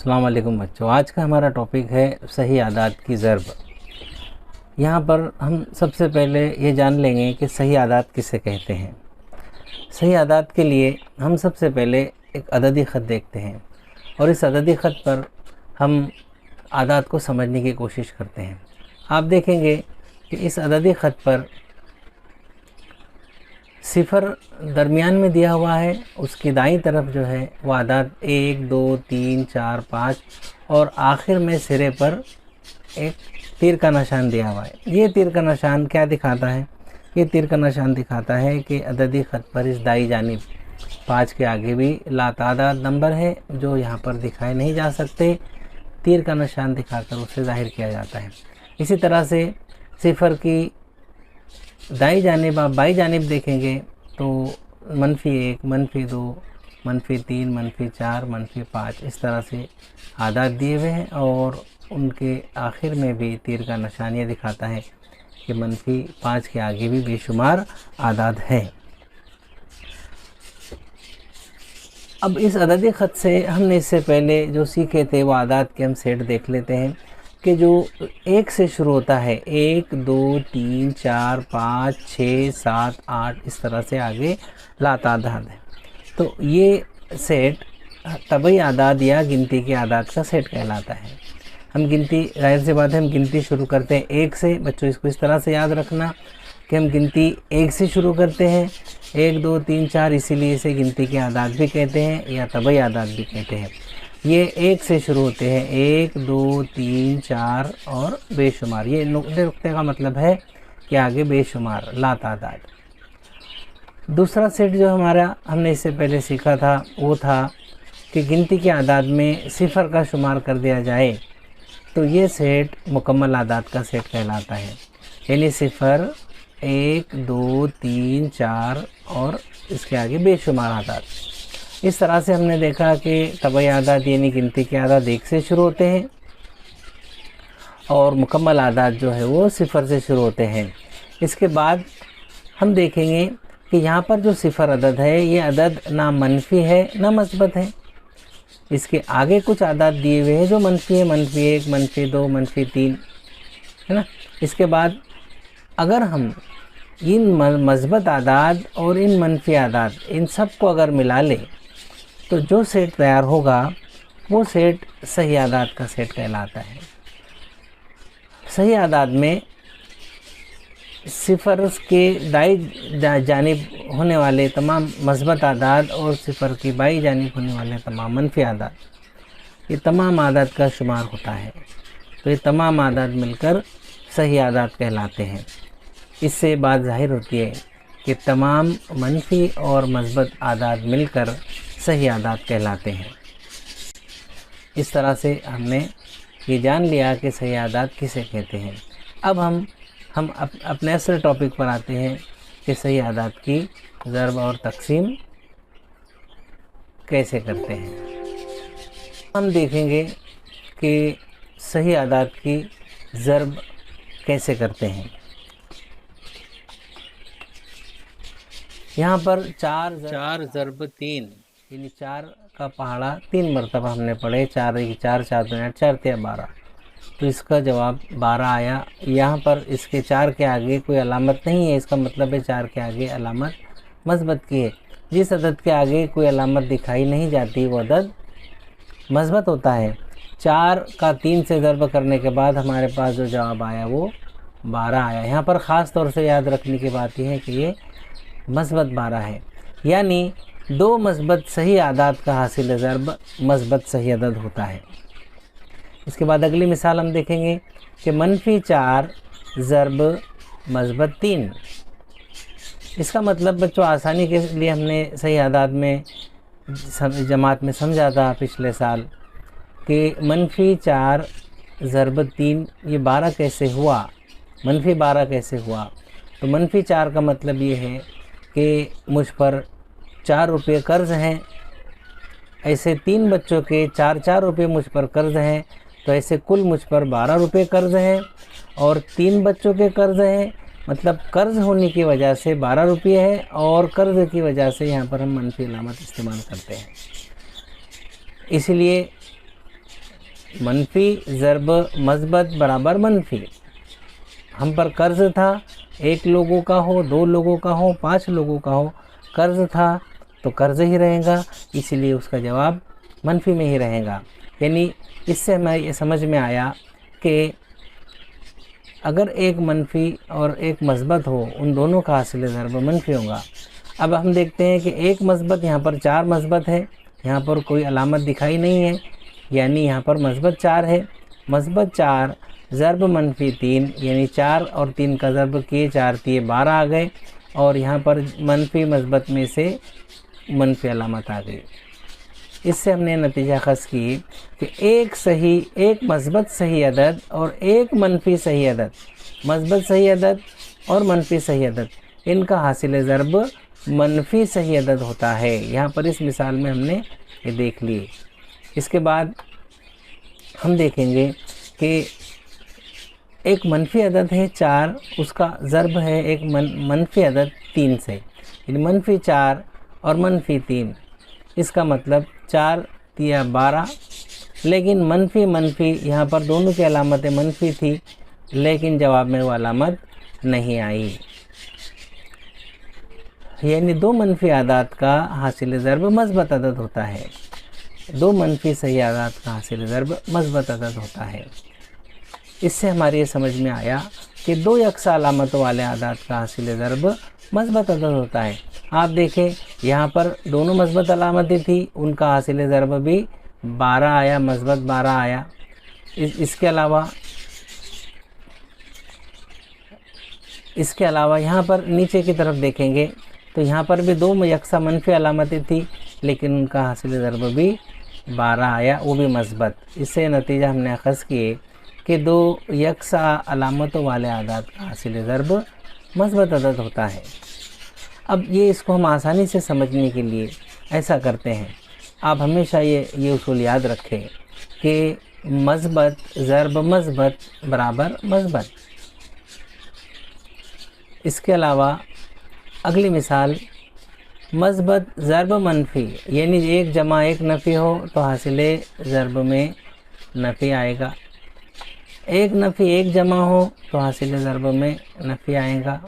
अस्सलाम वालेकुम बच्चों, आज का हमारा टॉपिक है सही आदात की ज़रब। यहाँ पर हम सबसे पहले ये जान लेंगे कि सही आदात किसे कहते हैं। सही आदात के लिए हम सबसे पहले एक अददी ख़त देखते हैं और इस अददी ख़त पर हम आदात को समझने की कोशिश करते हैं। आप देखेंगे कि इस अददी ख़त पर सिफ़र दरमियान में दिया हुआ है, उसकी दाईं तरफ जो है वो आदात 1, 2, 3, 4, 5 और आखिर में सिरे पर एक तीर का निशान दिया हुआ है। ये तीर का निशान क्या दिखाता है? ये तीर का निशान दिखाता है कि अददी ख़त पर इस दाई जानिब 5 के आगे भी लातादाद नंबर है जो यहाँ पर दिखाए नहीं जा सकते। तीर का निशान दिखाकर उसे ज़ाहिर किया जाता है। इसी तरह से सिफ़र की दाई जानिब आप बाई जानिब देखेंगे तो -1, -2, -3, -4, -5 इस तरह से आदात दिए हुए हैं और उनके आखिर में भी तीर का निशान ये दिखाता है कि -5 के आगे भी बेशुमार आदात हैं। अब इस अददी ख़त से हमने इससे पहले जो सीखे थे वो आदात के हम सेट देख लेते हैं कि जो 1 से शुरू होता है, 1, 2, 3, 4, 5, 6, 7, 8 इस तरह से आगे लातादाद है। तो ये सेट तबई आदाद या गिनती के आदाद का सेट कहलाता है। हम गिनती, जाहिर सी बात है, हम गिनती शुरू करते हैं 1 से। बच्चों इसको इस तरह से याद रखना कि हम गिनती 1 से शुरू करते हैं, 1, 2, 3, 4, इसीलिए इसे गिनती के आदाद भी कहते हैं या तबई आदाद भी कहते हैं। ये 1 से शुरू होते हैं, 1, 2, 3, 4 और बेशुमार। ये नुक्ते का मतलब है कि आगे बेशुमार लातादाद। दूसरा सेट जो हमारा हमने इससे पहले सीखा था वो था कि गिनती के आदाद में सिफ़र का शुमार कर दिया जाए तो ये सेट मुकम्मल आदाद का सेट कहलाता है। यानी सिफ़र, 1, 2, 3, 4 और इसके आगे बेशुमार आदाद। इस तरह से हमने देखा कि तबई आदाद यानी गिनती के आदाद 1 से शुरू होते हैं और मुकम्मल आदाद जो है वो सिफ़र से शुरू होते हैं। इसके बाद हम देखेंगे कि यहाँ पर जो सिफ़र अदद है ये अदद ना मनफी है ना मस्बत है। इसके आगे कुछ आदाद दिए हुए हैं जो मनफी है, -1, -2, -3 है ना। इसके बाद अगर हम इन मस्बत आदाद और इन मनफी आदाद इन सब को अगर मिला लें तो जो सेट तैयार होगा वो सेट सही आदाद का सेट कहलाता है। सही आदाद में सिफ़र के दाई जानिब होने वाले तमाम मस्बत आदाद और सिफ़र की बाई जानिब होने वाले तमाम मनफी आदाद, ये तमाम आदाद का शुमार होता है। तो ये तमाम आदाद मिलकर सही आदाद कहलाते हैं। इससे बात ज़ाहिर होती है कि तमाम मनफी और मस्बत आदाद मिलकर सही आदाद कहलाते हैं। इस तरह से हमने ये जान लिया कि सही आदाद किसे कहते हैं। अब हम अपने असल टॉपिक पर आते हैं कि सही आदाद की ज़रब और तकसीम कैसे करते हैं। हम देखेंगे कि सही आदाद की ज़रब कैसे करते हैं। यहाँ पर 4 ज़रब 3 यानी 4 का पहाड़ा 3 मरतबा हमने पढ़े। 4 1 4, 4 2 8, 4 3 12, तो इसका जवाब 12 आया। यहाँ पर इसके 4 के आगे कोई अलामत नहीं है, इसका मतलब है 4 के आगे अलामत मस्बत की है। जिस अदद के आगे कोई अलामत दिखाई नहीं जाती वो अदद मस्बत होता है। 4 का 3 से ज़रब करने के बाद हमारे पास जो जवाब आया वो 12 आया। यहाँ पर ख़ास तौर से याद रखने की बात यह है कि ये मस्बत 12 है, यानी 2 मस्बत सही आदाद का हासिल ज़रब मस्बत सही अदद होता है। इसके बाद अगली मिसाल हम देखेंगे कि -4 ज़रब मस्बत 3। इसका मतलब बच्चों आसानी के लिए हमने सही आदाद में जमात में समझा था पिछले साल कि -4 ज़रब 3 ये 12 कैसे हुआ, -12 कैसे हुआ। तो -4 का मतलब ये है कि मुझ पर 4 रुपये कर्ज़ हैं, ऐसे 3 बच्चों के 4-4 रुपये मुझ पर कर्ज़ हैं, तो ऐसे कुल मुझ पर 12 रुपये कर्ज़ हैं और 3 बच्चों के कर्ज़ हैं। मतलब कर्ज़ होने की वजह से 12 रुपये है और कर्ज़ की वजह से यहाँ पर हम मनफी अलामत इस्तेमाल करते हैं। इसलिए منفی ضرب مثبت برابر منفی. ہم پر قرض تھا، 1 لوگوں کا ہو، 2 لوگوں کا ہو، 5 لوگوں کا ہو، قرض تھا تو قرض ہی رہے گا، اس لیے اس کا جواب منفی میں ہی رہے گا. یعنی اس سے ہمیں یہ سمجھ میں آیا کہ اگر ایک منفی اور ایک مثبت ہو، ان دونوں کا حاصل ضرب منفی ہوگا. اب ہم دیکھتے ہیں کہ ایک مثبت، یہاں پر 4 مثبت ہے، یہاں پر کوئی علامت دکھائی نہیں ہے، یعنی یہاں پر مثبت 4 ہے. مثبت 4 ضرب منفی 3، یعنی 4 اور 3 کا ضرب کیے، 4 تیے 12 آ گئے، اور یہاں پر منفی مثبت میں سے منفی علامت آ گئی. اس سے ہم نے نتیجہ اخذ کی کہ ایک مثبت صحیح عدد اور ایک منفی صحیح عدد، مثبت صحیح عدد اور منفی صحیح عدد، ان کا حاصل ضرب منفی صحیح عدد ہوتا ہے. یہاں پر اس مثال میں ہم نے یہ دیکھ لی. اس کے بعد ہم دیکھیں گے کہ ایک منفی عدد ہے 4، اس کا ضرب ہے ایک منفی عدد 3 سے، یعنی منفی 4 اور منفی 3. اس کا مطلب 4 تیا 12، لیکن منفی یہاں پر دونوں کی علامتیں منفی تھی، لیکن جواب میں وہ علامت نہیں آئی. یعنی 2 منفی اعداد کا حاصل ضرب مثبت عدد ہوتا ہے، 2 منفی صحیح اعداد کا حاصل ضرب مثبت عدد ہوتا ہے. اس سے ہماری یہ سمجھ میں آیا کہ 2 یکساں علامتوں والے اعداد کا حاصل ضرب مثبت عدد ہوتا ہے. آپ دیکھیں یہاں پر دونوں مثبت علامتیں تھیں، ان کا حاصل ضرب بھی 12 آیا، مثبت 12 آیا. اس کے علاوہ یہاں پر نیچے کی طرف دیکھیں گے تو یہاں پر بھی 2 یکساں منفی علامتیں تھیں، لیکن ان کا حاصل ضرب بھی 12 آیا، وہ بھی مثبت. اس سے نتیجہ ہم نے اخذ کیے کہ 2 یکساں علامتوں والے اعداد کا حاصل ضرب مثبت عدد ہوتا ہے. اب یہ اس کو ہم آسانی سے سمجھنے کے لیے ایسا کرتے ہیں. آپ ہمیشہ یہ اصول یاد رکھیں کہ مثبت ضرب مثبت برابر مثبت. اس کے علاوہ اگلی مثال، مثبت ضرب منفی، یعنی 1 جمع 1 نفی ہو تو حاصل ضرب میں نفی آئے گا. 1 نفی 1 جمع ہو تو حاصل ضرب میں نفی آئے گا،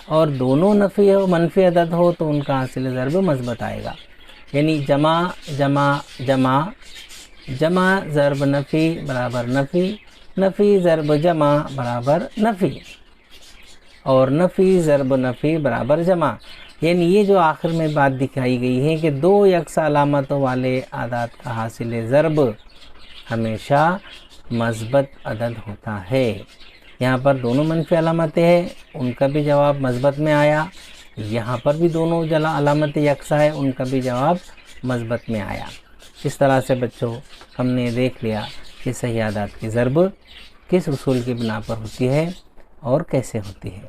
اور دونوں نفی ہو منفی عدد ہو تو ان کا حاصل ضرب مثبت آئے گا. یعنی جمع جمع جمع، جمع ضرب نفی برابر نفی، نفی ضرب جمع برابر نفی، اور نفی ضرب نفی برابر جمع. یعنی یہ جو آخر میں بات دکھائی گئی ہے کہ 2 یکساں علامتوں والے اعداد کا حاصل ضرب ہمیشہ مثبت عدد ہوتا ہے. یہاں پر دونوں منفی علامتیں ہیں، ان کا بھی جواب مثبت میں آیا. یہاں پر بھی دونوں علامتیں یکساں ہیں، ان کا بھی جواب مثبت میں آیا. اس طرح سے بچوں ہم نے دیکھ لیا کہ صحیح اعداد کی ضرب کس اصول کی بنا پر ہوتی ہے اور کیسے ہوتی ہے.